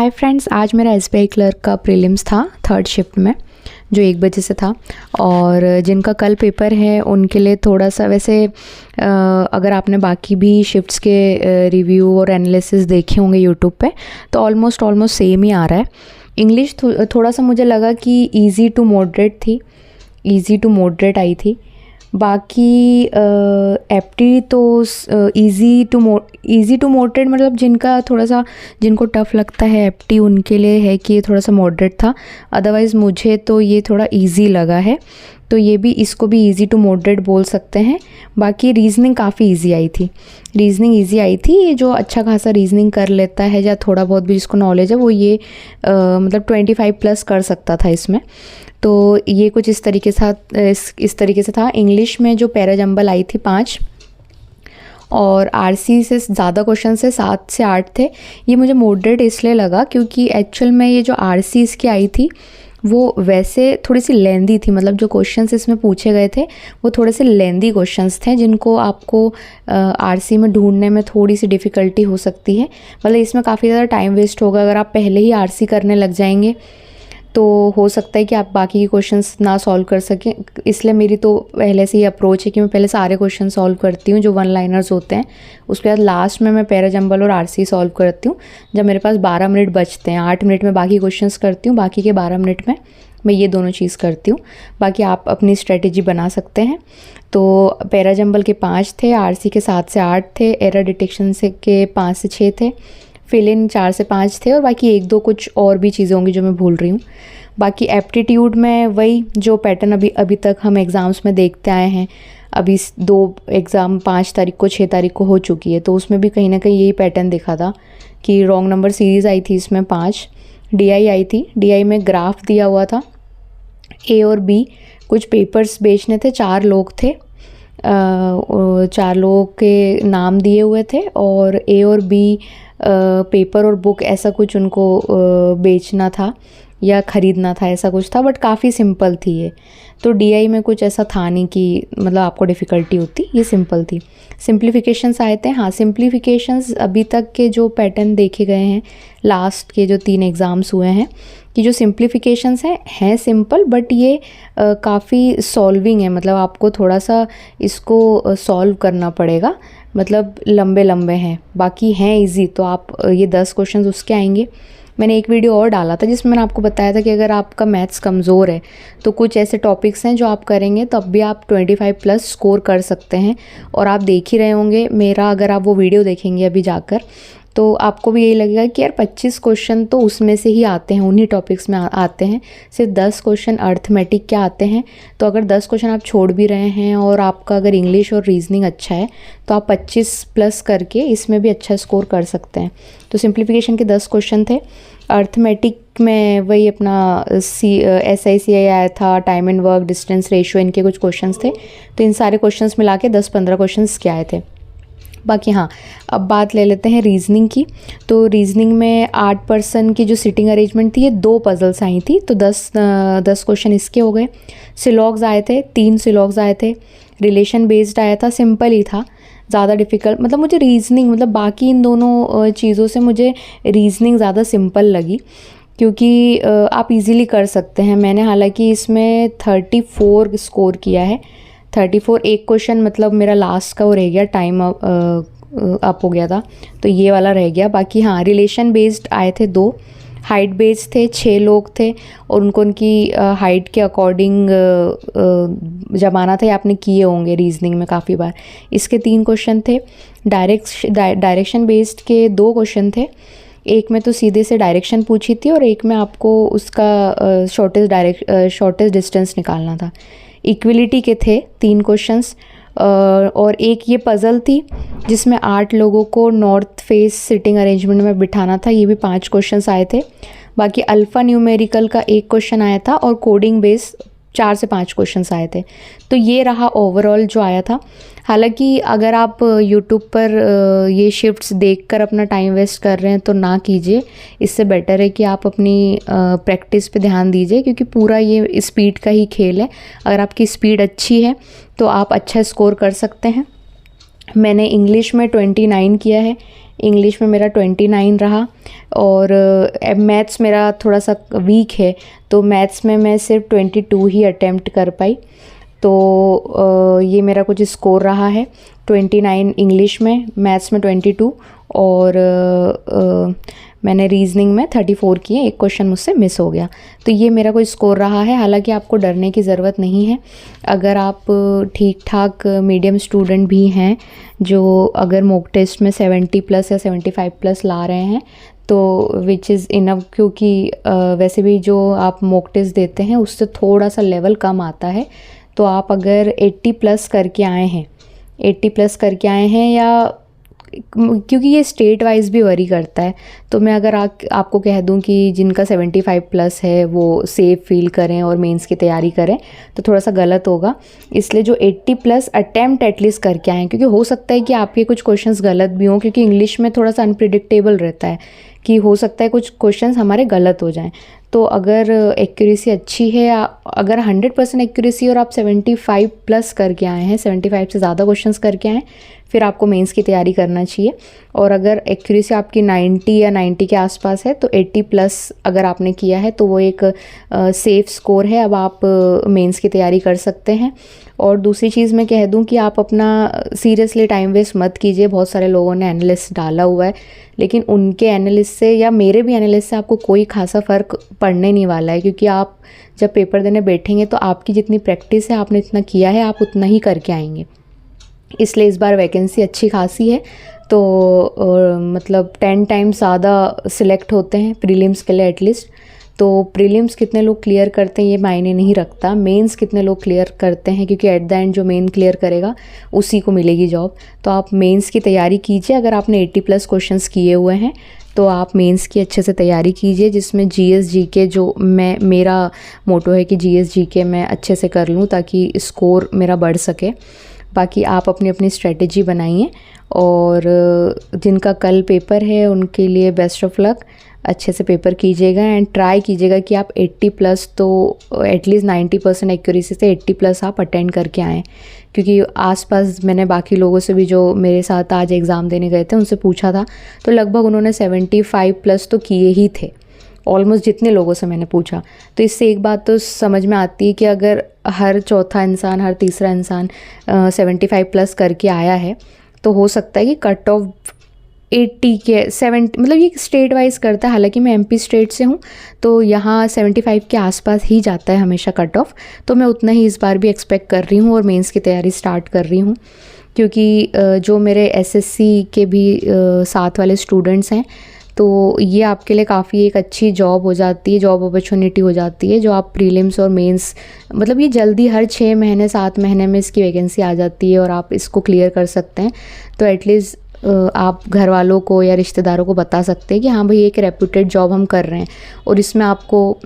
Hi friends, आज मेरा SBI clerk का प्रीलिम्स था थर्ड शिफ्ट में, जो 1 बजे से था। और जिनका कल पेपर है उनके लिए थोड़ा सा वैसे अगर आपने बाकी भी शिफ्ट्स के रिव्यू और एनालिसिस देखे होंगे यूट्यूब पे, तो ऑलमोस्ट सेम ही आ रहा है। इंग्लिश थोड़ा सा मुझे लगा कि इजी टू मॉडरेट आई थी। बाकी एप्टी तो इजी टू मॉडरेट, मतलब जिनको टफ़ लगता है एप्टी, उनके लिए है कि ये थोड़ा सा मॉडरेट था। अदरवाइज़ मुझे तो ये थोड़ा इजी लगा है, तो ये भी, इसको भी इजी टू मॉडरेट बोल सकते हैं। बाकी रीजनिंग काफ़ी इजी आई थी। ये जो अच्छा खासा रीजनिंग कर लेता है या थोड़ा बहुत भी जिसको नॉलेज है, वो ये मतलब 25+ कर सकता था इसमें। तो ये कुछ इस तरीके से था। इंग्लिश में जो पैराजंबल आई थी 5, और आरसी से ज़्यादा क्वेश्चन से 7 से 8 थे। ये मुझे मॉडरेट इसलिए लगा क्योंकि एक्चुअल में ये जो आरसी इसकी आई थी वो वैसे थोड़ी सी लेंदी थी। मतलब जो क्वेश्चंस इसमें पूछे गए थे वो थोड़े से लेंदी क्वेश्चंस थे, जिनको आपको आरसी में ढूंढने में थोड़ी सी डिफ़िकल्टी हो सकती है। मतलब इसमें काफ़ी ज़्यादा टाइम वेस्ट होगा अगर आप पहले ही आरसी करने लग जाएंगे, तो हो सकता है कि आप बाकी के क्वेश्चंस ना सॉल्व कर सकें। इसलिए मेरी तो पहले से ही अप्रोच है कि मैं पहले सारे क्वेश्चन सॉल्व करती हूँ जो 1 लाइनर्स होते हैं। उसके बाद लास्ट में मैं पैराजंबल और आरसी सॉल्व करती हूँ। जब मेरे पास 12 मिनट बचते हैं, 8 मिनट में बाकी क्वेश्चंस करती हूँ, बाकी के 12 मिनट में मैं ये दोनों चीज़ करती हूँ। बाकी आप अपनी स्ट्रेटेजी बना सकते हैं। तो पैराजंबल के 5 थे, आरसी के 7 से 8 थे, एरर डिटेक्शन से के 5 से 6 थे, फिल इन 4 से 5 थे, और बाकी 1-2 कुछ और भी चीज़ें होंगी जो मैं भूल रही हूँ। बाकी एप्टीट्यूड में वही जो पैटर्न अभी तक हम एग्ज़ाम्स में देखते आए हैं। अभी 2 एग्ज़ाम 5 तारीख को 6 तारीख को हो चुकी है, तो उसमें भी कहीं ना कहीं यही पैटर्न दिखा था कि रॉन्ग नंबर सीरीज़ आई थी। इसमें 5 डीआई आई थी। डीआई में ग्राफ दिया हुआ था, ए और बी कुछ पेपर्स बेचने थे। 4 लोग थे, 4 लोगों के नाम दिए हुए थे, और ए और बी पेपर और बुक ऐसा कुछ उनको बेचना था या ख़रीदना था, ऐसा कुछ था। बट काफ़ी सिंपल थी ये। तो डीआई में कुछ ऐसा था नहीं कि मतलब आपको डिफ़िकल्टी होती, ये सिंपल थी। सिंप्लीफिकेशंस आए थे। हाँ, सिंप्लीफिकेशंस अभी तक के जो पैटर्न देखे गए हैं, लास्ट के जो 3 एग्ज़ाम्स हुए हैं, कि जो सिंप्लीफिकेशंस हैं सिंपल, बट ये काफ़ी सॉल्विंग है। मतलब आपको थोड़ा सा इसको सॉल्व करना पड़ेगा, मतलब लंबे हैं। बाकी हैं इजी, तो आप ये 10 क्वेश्चंस उसके आएंगे। मैंने एक वीडियो और डाला था जिसमें मैंने आपको बताया था कि अगर आपका मैथ्स कमज़ोर है तो कुछ ऐसे टॉपिक्स हैं जो आप करेंगे तब भी आप 25+ स्कोर कर सकते हैं। और आप देख ही रहे होंगे मेरा, अगर आप वो वीडियो देखेंगे अभी जाकर, तो आपको भी यही लगेगा कि यार 25 क्वेश्चन तो उसमें से ही आते हैं, उन्हीं टॉपिक्स में आते हैं। सिर्फ 10 क्वेश्चन अर्थमेटिक के आते हैं। तो अगर 10 क्वेश्चन आप छोड़ भी रहे हैं और आपका अगर इंग्लिश और रीजनिंग अच्छा है, तो आप 25+ करके इसमें भी अच्छा स्कोर कर सकते हैं। तो सिंप्लीफिकेशन के 10 क्वेश्चन थे। अर्थमेटिक में वही अपना SICI आया था, time and work, distance ratio, इनके कुछ क्वेश्चंस थे। तो इन सारे क्वेश्चंस मिला के 10-15 क्वेश्चंस क्या आए थे। बाकी हाँ, अब बात ले लेते हैं रीजनिंग की। तो रीजनिंग में 8 पर्सन की जो सिटिंग अरेंजमेंट थी, ये 2 पजल्स आई थी, तो 10 क्वेश्चन इसके हो गए। सिलॉग्स आए थे, 3 सिलॉग्स आए थे। रिलेशन बेस्ड आया था, सिंपल ही था, ज़्यादा डिफ़िकल्ट, मतलब मुझे रीजनिंग, मतलब बाकी इन दोनों चीज़ों से मुझे रीजनिंग ज़्यादा सिंपल लगी, क्योंकि आप इजीली कर सकते हैं। मैंने हालांकि इसमें 34 स्कोर किया है। 34 एक क्वेश्चन, मतलब मेरा लास्ट का वो रह गया, टाइम अप हो गया था, तो ये वाला रह गया। बाकी हाँ, रिलेशन बेस्ड आए थे 2, हाइट बेस्ड थे, 6 लोग थे, और उनकी हाइट के अकॉर्डिंग जमाना था, या आपने किए होंगे रीजनिंग में काफ़ी बार। इसके 3 क्वेश्चन थे। डायरेक्शन बेस्ड के 2 क्वेश्चन थे। एक में तो सीधे से डायरेक्शन पूछी थी, और एक में आपको उसका शॉर्टेस्ट डिस्टेंस निकालना था। इक्विलिटी के थे 3 क्वेश्चंस, और एक ये पज़ल थी जिसमें 8 लोगों को नॉर्थ फेस सिटिंग अरेंजमेंट में बिठाना था। ये भी 5 क्वेश्चंस आए थे। बाकी अल्फ़ा न्यूमेरिकल का 1 क्वेश्चन आया था, और कोडिंग बेस 4 से 5 क्वेश्चंस आए थे। तो ये रहा ओवरऑल जो आया था। हालांकि अगर आप यूट्यूब पर ये शिफ्ट्स देखकर अपना टाइम वेस्ट कर रहे हैं तो ना कीजिए। इससे बेटर है कि आप अपनी प्रैक्टिस पे ध्यान दीजिए, क्योंकि पूरा ये स्पीड का ही खेल है। अगर आपकी स्पीड अच्छी है तो आप अच्छा स्कोर कर सकते हैं। मैंने इंग्लिश में 29 किया है, इंग्लिश में मेरा 29 रहा, और मैथ्स मेरा थोड़ा सा वीक है, तो मैथ्स में मैं सिर्फ 22 ही अटैम्प्ट कर पाई। तो ये मेरा कुछ स्कोर रहा है, 29 इंग्लिश में, मैथ्स में 22, और मैंने रीजनिंग में 34 किए, एक क्वेश्चन मुझसे मिस हो गया। तो ये मेरा कोई स्कोर रहा है। हालांकि आपको डरने की ज़रूरत नहीं है, अगर आप ठीक ठाक मीडियम स्टूडेंट भी हैं, जो अगर मॉक टेस्ट में 70 प्लस या 75 प्लस ला रहे हैं, तो विच इज़ इनफ, क्योंकि वैसे भी जो आप मॉक टेस्ट देते हैं उससे थोड़ा सा लेवल कम आता है। तो आप अगर 80 प्लस करके आए हैं, 80 प्लस करके आए हैं, या क्योंकि ये स्टेट वाइज भी वरी करता है, तो मैं अगर आपको कह दूं कि जिनका 75 प्लस है वो सेफ फील करें और मेंस की तैयारी करें, तो थोड़ा सा गलत होगा। इसलिए जो 80 प्लस अटैम्प्ट एटलीस्ट करके आएँ, क्योंकि हो सकता है कि आपके कुछ क्वेश्चंस गलत भी हों, क्योंकि इंग्लिश में थोड़ा सा अनप्रिडिक्टेबल रहता है कि हो सकता है कुछ क्वेश्चंस हमारे गलत हो जाएं। तो अगर एक्यूरेसी अच्छी है, अगर 100% एक्यूरेसी और आप 75 प्लस करके आए हैं, 75 से ज़्यादा क्वेश्चंस करके आए, फिर आपको मेंस की तैयारी करना चाहिए। और अगर एक्यूरेसी आपकी 90 या 90 के आसपास है, तो 80 प्लस अगर आपने किया है तो वो एक सेफ़ स्कोर है। अब आप मेंस की तैयारी कर सकते हैं। और दूसरी चीज़ मैं कह दूं कि आप अपना सीरियसली टाइम वेस्ट मत कीजिए। बहुत सारे लोगों ने एनालिस्ट डाला हुआ है, लेकिन उनके एनालिस्ट से या मेरे भी एनालिस्ट से आपको कोई खासा फ़र्क पड़ने नहीं वाला है, क्योंकि आप जब पेपर देने बैठेंगे तो आपकी जितनी प्रैक्टिस है, आपने इतना किया है, आप उतना ही करके आएंगे। इसलिए इस बार वैकेंसी अच्छी खासी है, तो मतलब 10 टाइम्स ज़्यादा सिलेक्ट होते हैं प्रीलिम्स के लिए एटलीस्ट। तो प्रीलिम्स कितने लोग क्लियर करते हैं ये मायने नहीं रखता, मेंस कितने लोग क्लियर करते हैं, क्योंकि एट द एंड जो मेन क्लियर करेगा उसी को मिलेगी जॉब। तो आप मेंस की तैयारी कीजिए। अगर आपने 80 प्लस क्वेश्चंस किए हुए हैं तो आप मेंस की अच्छे से तैयारी कीजिए, जिसमें जीएस जीके, जो मेरा मोटो है कि जीएस जीके मैं अच्छे से कर लूँ ताकि स्कोर मेरा बढ़ सके। बाकी आप अपनी अपनी स्ट्रेटजी बनाइए, और जिनका कल पेपर है उनके लिए बेस्ट ऑफ लक। अच्छे से पेपर कीजिएगा एंड ट्राई कीजिएगा कि आप 80 प्लस तो एटलीस्ट 90% एक्यूरेसी से 80 प्लस आप अटेंड करके आएँ। क्योंकि आसपास मैंने बाकी लोगों से भी जो मेरे साथ आज एग्ज़ाम देने गए थे उनसे पूछा था, तो लगभग उन्होंने 75 प्लस तो किए ही थे, ऑलमोस्ट जितने लोगों से मैंने पूछा। तो इससे एक बात तो समझ में आती है कि अगर हर चौथा इंसान, हर तीसरा इंसान 75 प्लस करके आया है, तो हो सकता है कि कट ऑफ 80 के 70, मतलब ये स्टेट वाइज करता है। हालांकि मैं एमपी स्टेट से हूँ, तो यहाँ 75 के आसपास ही जाता है हमेशा कट ऑफ। तो मैं उतना ही इस बार भी एक्सपेक्ट कर रही हूँ और मेंस की तैयारी स्टार्ट कर रही हूँ, क्योंकि जो मेरे एसएससी के भी साथ वाले स्टूडेंट्स हैं, तो ये आपके लिए काफ़ी एक अच्छी जॉब हो जाती है, जॉब अपॉर्चुनिटी हो जाती है, जो आप प्रीलिम्स और मेंस, मतलब ये जल्दी हर 6 महीने 7 महीने में इसकी वैकेंसी आ जाती है और आप इसको क्लियर कर सकते हैं। तो एटलीस्ट आप घर वालों को या रिश्तेदारों को बता सकते हैं कि हाँ भाई एक रेप्यूटेड जॉब हम कर रहे हैं, और इसमें आपको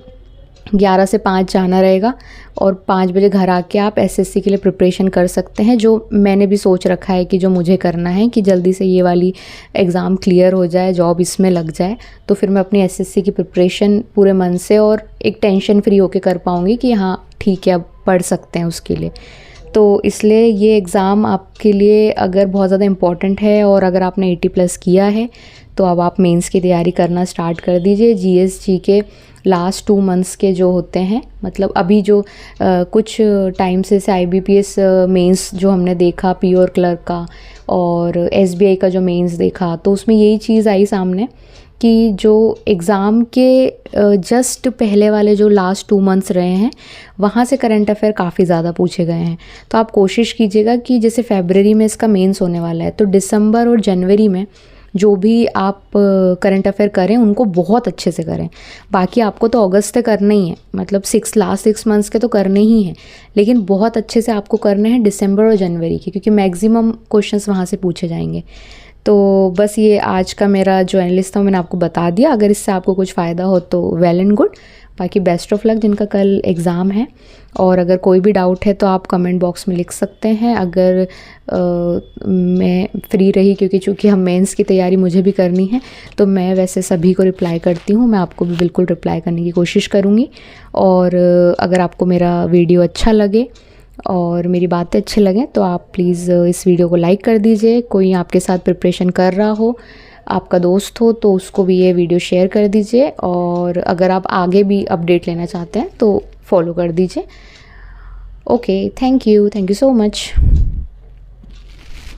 11 से 5 जाना रहेगा और 5 बजे घर आके आप एसएससी के लिए प्रिपरेशन कर सकते हैं। जो मैंने भी सोच रखा है कि जो मुझे करना है कि जल्दी से ये वाली एग्ज़ाम क्लियर हो जाए, जॉब इसमें लग जाए, तो फिर मैं अपनी एसएससी की प्रिपरेशन पूरे मन से और एक टेंशन फ्री होके कर पाऊँगी कि हाँ ठीक है अब पढ़ सकते हैं उसके लिए। तो इसलिए ये एग्ज़ाम आपके लिए अगर बहुत ज़्यादा इम्पॉर्टेंट है, और अगर आपने 80 प्लस किया है तो अब आप मेंस की तैयारी करना स्टार्ट कर दीजिए। जीएसजी के लास्ट 2 मंथ्स के जो होते हैं, मतलब अभी जो कुछ टाइम से आईबीपीएस मेंस जो हमने देखा, पीओ क्लर्क का और एसबीआई का जो मेंस देखा, तो उसमें यही चीज़ आई सामने कि जो एग्ज़ाम के जस्ट पहले वाले जो लास्ट 2 मंथ्स रहे हैं, वहाँ से करंट अफेयर काफ़ी ज़्यादा पूछे गए हैं। तो आप कोशिश कीजिएगा कि जैसे फरवरी में इसका मेंस होने वाला है, तो दिसंबर और जनवरी में जो भी आप करंट अफेयर करें उनको बहुत अच्छे से करें। बाकी आपको तो अगस्त तक करना ही है, मतलब लास्ट 6 मंथ्स के तो करने ही हैं, लेकिन बहुत अच्छे से आपको करने हैं दिसंबर और जनवरी के, क्योंकि मैक्सिमम क्वेश्चंस वहाँ से पूछे जाएंगे। तो बस ये आज का मेरा जो एनालिस्ट था मैंने आपको बता दिया। अगर इससे आपको कुछ फ़ायदा हो तो वेल एंड गुड, बाकी बेस्ट ऑफ लक जिनका कल एग्ज़ाम है। और अगर कोई भी डाउट है तो आप कमेंट बॉक्स में लिख सकते हैं। अगर मैं फ्री रही, क्योंकि चूँकि हम मेंस की तैयारी मुझे भी करनी है, तो मैं वैसे सभी को रिप्लाई करती हूँ, मैं आपको भी बिल्कुल रिप्लाई करने की कोशिश करूँगी। और अगर आपको मेरा वीडियो अच्छा लगे और मेरी बातें अच्छी लगें तो आप प्लीज़ इस वीडियो को लाइक कर दीजिए। कोई आपके साथ प्रिपरेशन कर रहा हो, आपका दोस्त हो तो उसको भी ये वीडियो शेयर कर दीजिए, और अगर आप आगे भी अपडेट लेना चाहते हैं तो फॉलो कर दीजिए। Okay, thank you so much.